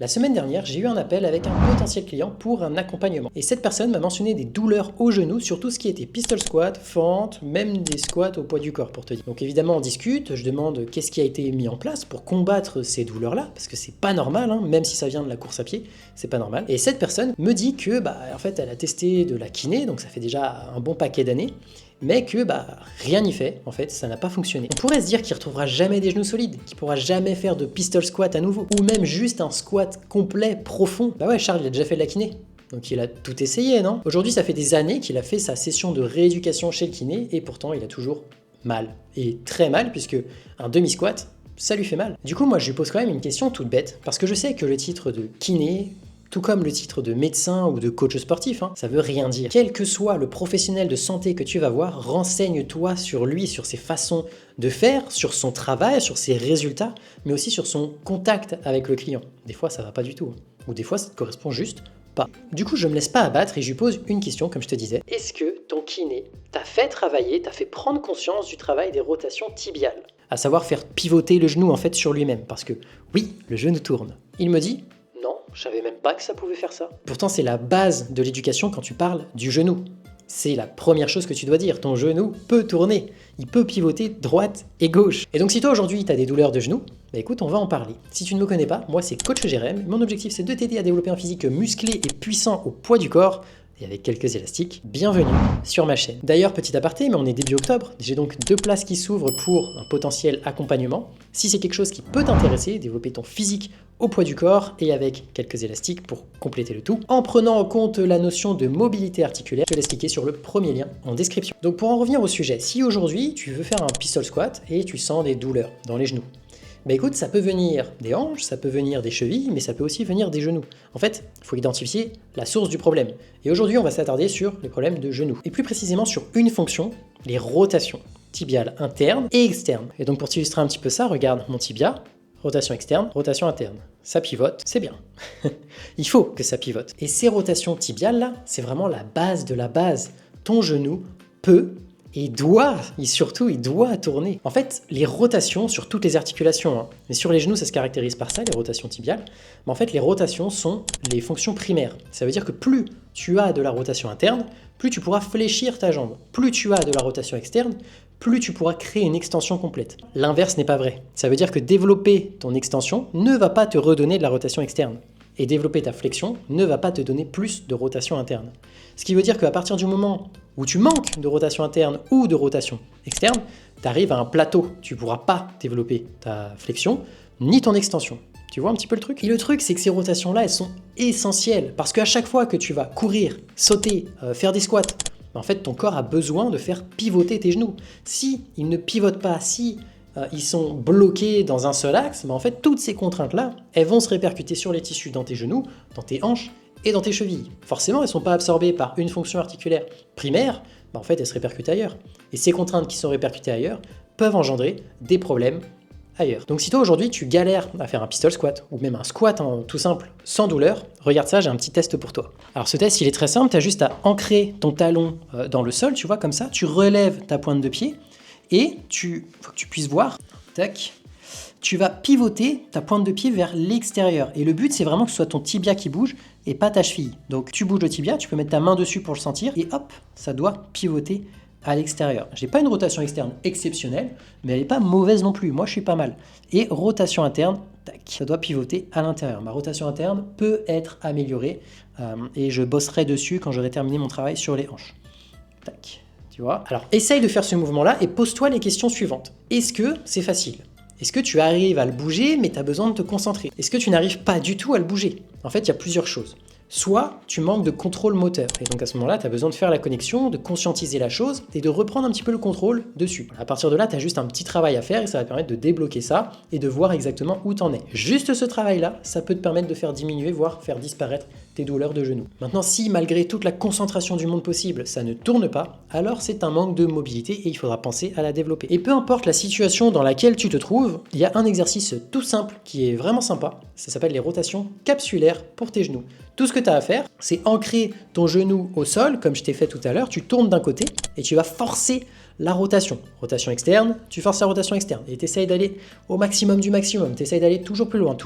La semaine dernière, j'ai eu un appel avec un potentiel client pour un accompagnement. Et cette personne m'a mentionné des douleurs au genou sur tout ce qui était pistol squat, fente, même des squats au poids du corps pour te dire. Donc évidemment on discute, je demande qu'est-ce qui a été mis en place pour combattre ces douleurs-là, parce que c'est pas normal, hein, même si ça vient de la course à pied, c'est pas normal. Et cette personne me dit que en fait elle a testé de la kiné, donc ça fait déjà un bon paquet d'années, mais que rien n'y fait, en fait, ça n'a pas fonctionné. On pourrait se dire qu'il ne retrouvera jamais des genoux solides, qu'il pourra jamais faire de pistol squat à nouveau, ou même juste un squat complet, profond. Bah ouais, Charles, il a déjà fait de la kiné. Donc il a tout essayé, non? Aujourd'hui, ça fait des années qu'il a fait sa session de rééducation chez le kiné, et pourtant il a toujours mal. Et très mal, puisque un demi-squat, ça lui fait mal. Du coup, moi, je lui pose quand même une question toute bête, parce que je sais que le titre de kiné, tout comme le titre de médecin ou de coach sportif, ça veut rien dire. Quel que soit le professionnel de santé que tu vas voir, renseigne-toi sur lui, sur ses façons de faire, sur son travail, sur ses résultats, mais aussi sur son contact avec le client. Des fois, ça va pas du tout. Ou des fois, ça te correspond juste pas. Du coup, je me laisse pas abattre et je lui pose une question, comme je te disais. Est-ce que ton kiné t'a fait travailler, t'a fait prendre conscience du travail des rotations tibiales? À savoir faire pivoter le genou en fait sur lui-même, parce que oui, le genou tourne. Il me dit: je savais même pas que ça pouvait faire ça. Pourtant, c'est la base de l'éducation quand tu parles du genou. C'est la première chose que tu dois dire. Ton genou peut tourner. Il peut pivoter droite et gauche. Et donc, si toi aujourd'hui, tu as des douleurs de genoux, écoute, on va en parler. Si tu ne me connais pas, moi, c'est Coach Jérém. Mon objectif, c'est de t'aider à développer un physique musclé et puissant au poids du corps, et avec quelques élastiques. Bienvenue sur ma chaîne. D'ailleurs, petit aparté, mais on est début octobre, j'ai donc 2 places qui s'ouvrent pour un potentiel accompagnement. Si c'est quelque chose qui peut t'intéresser, développer ton physique au poids du corps et avec quelques élastiques pour compléter le tout, en prenant en compte la notion de mobilité articulaire, je te laisse cliquer sur le premier lien en description. Donc pour en revenir au sujet, si aujourd'hui tu veux faire un pistol squat et tu sens des douleurs dans les genoux, écoute, ça peut venir des hanches, ça peut venir des chevilles, mais ça peut aussi venir des genoux. En fait, il faut identifier la source du problème. Et aujourd'hui, on va s'attarder sur les problèmes de genoux. Et plus précisément sur une fonction, les rotations tibiales internes et externes. Et donc pour t'illustrer un petit peu ça, regarde mon tibia, rotation externe, rotation interne. Ça pivote, c'est bien. Il faut que ça pivote. Et ces rotations tibiales-là, c'est vraiment la base de la base. Ton genou peut et surtout il doit tourner. En fait, les rotations sur toutes les articulations, mais sur les genoux, ça se caractérise par ça, les rotations tibiales. Mais en fait, les rotations sont les fonctions primaires. Ça veut dire que plus tu as de la rotation interne, plus tu pourras fléchir ta jambe. Plus tu as de la rotation externe, plus tu pourras créer une extension complète. L'inverse n'est pas vrai. Ça veut dire que développer ton extension ne va pas te redonner de la rotation externe. Et développer ta flexion ne va pas te donner plus de rotation interne. Ce qui veut dire qu'à partir du moment où tu manques de rotation interne ou de rotation externe, tu arrives à un plateau. Tu ne pourras pas développer ta flexion ni ton extension. Tu vois un petit peu le truc? Et le truc, c'est que ces rotations-là, elles sont essentielles. Parce qu'à chaque fois que tu vas courir, sauter, faire des squats, en fait, ton corps a besoin de faire pivoter tes genoux. Si ils ne pivotent pas, si ils sont bloqués dans un seul axe, en fait, toutes ces contraintes-là, elles vont se répercuter sur les tissus dans tes genoux, dans tes hanches et dans tes chevilles. Forcément, elles ne sont pas absorbées par une fonction articulaire primaire, en fait, elles se répercutent ailleurs. Et ces contraintes qui sont répercutées ailleurs peuvent engendrer des problèmes ailleurs. Donc si toi aujourd'hui tu galères à faire un pistol squat ou même un squat tout simple sans douleur, regarde ça, j'ai un petit test pour toi. Alors ce test il est très simple, tu as juste à ancrer ton talon dans le sol, tu vois comme ça, tu relèves ta pointe de pied et faut que tu puisses voir, tac, tu vas pivoter ta pointe de pied vers l'extérieur et le but c'est vraiment que ce soit ton tibia qui bouge et pas ta cheville. Donc tu bouges le tibia, tu peux mettre ta main dessus pour le sentir et hop, ça doit pivoter à l'extérieur. J'ai pas une rotation externe exceptionnelle, mais elle est pas mauvaise non plus. Moi, je suis pas mal. Et rotation interne, tac, ça doit pivoter à l'intérieur. Ma rotation interne peut être améliorée et je bosserai dessus quand j'aurai terminé mon travail sur les hanches. Tac, tu vois. Alors, essaye de faire ce mouvement-là et pose-toi les questions suivantes. Est-ce que c'est facile? Est-ce que tu arrives à le bouger, mais tu as besoin de te concentrer? Est-ce que tu n'arrives pas du tout à le bouger? En fait, il y a plusieurs choses. Soit tu manques de contrôle moteur, et donc à ce moment-là, tu as besoin de faire la connexion, de conscientiser la chose et de reprendre un petit peu le contrôle dessus. À partir de là, tu as juste un petit travail à faire et ça va te permettre de débloquer ça et de voir exactement où tu en es. Juste ce travail-là, ça peut te permettre de faire diminuer, voire faire disparaître tes douleurs de genoux. Maintenant, si malgré toute la concentration du monde possible, ça ne tourne pas, alors c'est un manque de mobilité et il faudra penser à la développer. Et peu importe la situation dans laquelle tu te trouves, il y a un exercice tout simple qui est vraiment sympa. Ça s'appelle les rotations capsulaires pour tes genoux. Tout ce que tu as à faire, c'est ancrer ton genou au sol, comme je t'ai fait tout à l'heure. Tu tournes d'un côté et tu vas forcer la rotation. Rotation externe, tu forces la rotation externe et tu essayes d'aller au maximum du maximum. Tu essayes d'aller toujours plus loin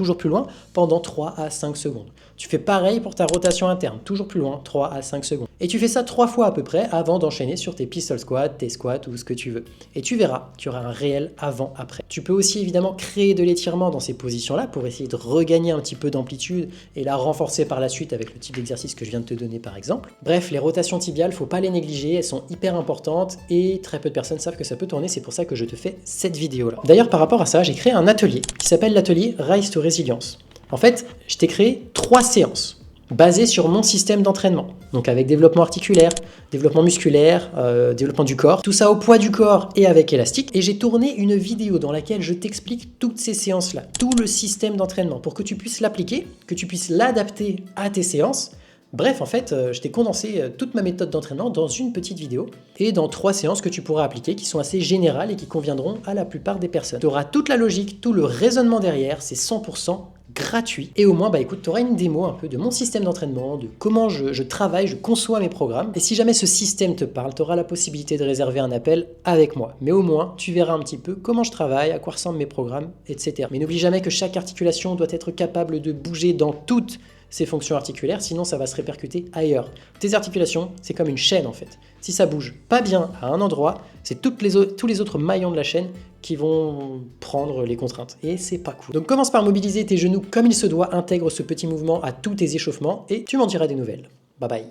pendant 3 à 5 secondes. Tu fais pareil pour ta rotation interne, toujours plus loin, 3 à 5 secondes. Et tu fais ça 3 fois à peu près avant d'enchaîner sur tes pistol squats, tes squats ou ce que tu veux. Et tu verras, tu auras un réel avant-après. Tu peux aussi évidemment créer de l'étirement dans ces positions-là pour essayer de regagner un petit peu d'amplitude et la renforcer par la suite avec le type d'exercice que je viens de te donner par exemple. Bref, les rotations tibiales, faut pas les négliger, elles sont hyper importantes et très peu de personnes savent que ça peut tourner, c'est pour ça que je te fais cette vidéo-là. D'ailleurs, par rapport à ça, j'ai créé un atelier qui s'appelle l'atelier Rise to Resilience. En fait, je t'ai créé 3 séances basées sur mon système d'entraînement. Donc avec développement articulaire, développement musculaire, développement du corps, tout ça au poids du corps et avec élastique. Et j'ai tourné une vidéo dans laquelle je t'explique toutes ces séances-là, tout le système d'entraînement pour que tu puisses l'appliquer, que tu puisses l'adapter à tes séances. Bref, en fait, je t'ai condensé toute ma méthode d'entraînement dans une petite vidéo et dans 3 séances que tu pourras appliquer qui sont assez générales et qui conviendront à la plupart des personnes. Tu auras toute la logique, tout le raisonnement derrière, c'est 100% gratuit. Et au moins, écoute, tu auras une démo un peu de mon système d'entraînement, de comment je travaille, je conçois mes programmes. Et si jamais ce système te parle, tu auras la possibilité de réserver un appel avec moi. Mais au moins, tu verras un petit peu comment je travaille, à quoi ressemblent mes programmes, etc. Mais n'oublie jamais que chaque articulation doit être capable de bouger dans toutes ses fonctions articulaires, sinon ça va se répercuter ailleurs. Tes articulations, c'est comme une chaîne en fait. Si ça bouge pas bien à un endroit, c'est tous les autres maillons de la chaîne qui vont prendre les contraintes. Et c'est pas cool. Donc commence par mobiliser tes genoux comme il se doit, intègre ce petit mouvement à tous tes échauffements et tu m'en diras des nouvelles. Bye bye.